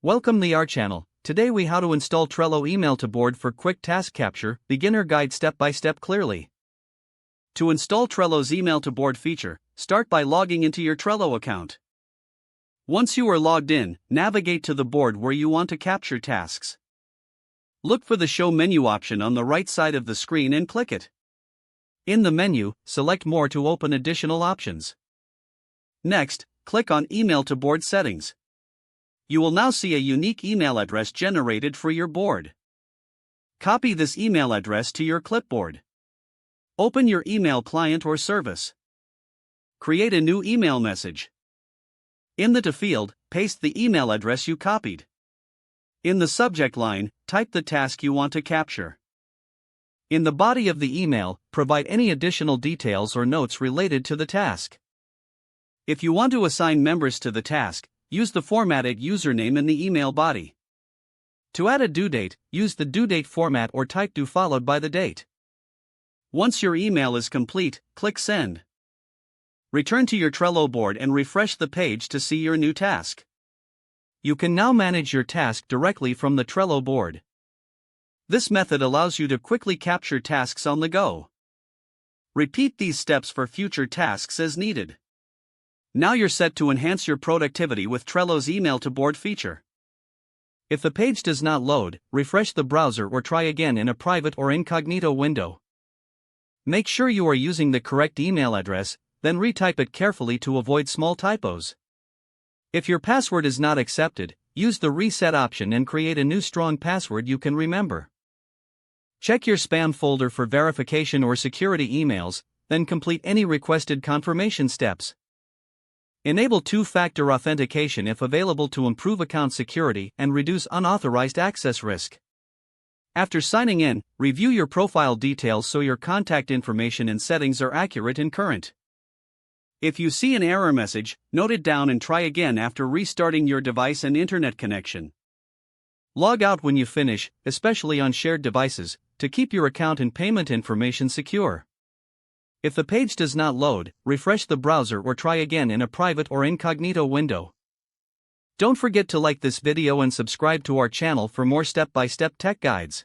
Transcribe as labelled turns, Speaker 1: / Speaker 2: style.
Speaker 1: Welcome to our channel. Today we how to install Trello email to board for quick task capture, beginner guide step by step clearly. To install Trello's email to board feature, start by logging into your Trello account. Once you are logged in, navigate to the board where you want to capture tasks. Look for the show menu option on the right side of the screen and click it. In the menu, select more to open additional options. Next, click on email to board settings. You will now see a unique email address generated for your board. Copy this email address to your clipboard. Open your email client or service. Create a new email message. In the to field, paste the email address you copied. In the subject line, type the task you want to capture. In the body of the email, provide any additional details or notes related to the task. If you want to assign members to the task, use the formatted username in the email body. To add a due date, use the due date format or type due followed by the date. Once your email is complete, click Send. Return to your Trello board and refresh the page to see your new task. You can now manage your task directly from the Trello board. This method allows you to quickly capture tasks on the go. Repeat these steps for future tasks as needed. Now you're set to enhance your productivity with Trello's email to board feature. If the page does not load, refresh the browser or try again in a private or incognito window. Make sure you are using the correct email address, then retype it carefully to avoid small typos. If your password is not accepted, use the reset option and create a new strong password you can remember. Check your spam folder for verification or security emails, then complete any requested confirmation steps. Enable two-factor authentication if available to improve account security and reduce unauthorized access risk. After signing in, review your profile details so your contact information and settings are accurate and current. If you see an error message, note it down and try again after restarting your device and internet connection. Log out when you finish, especially on shared devices, to keep your account and payment information secure. If the page does not load, refresh the browser or try again in a private or incognito window. Don't forget to like this video and subscribe to our channel for more step-by-step tech guides.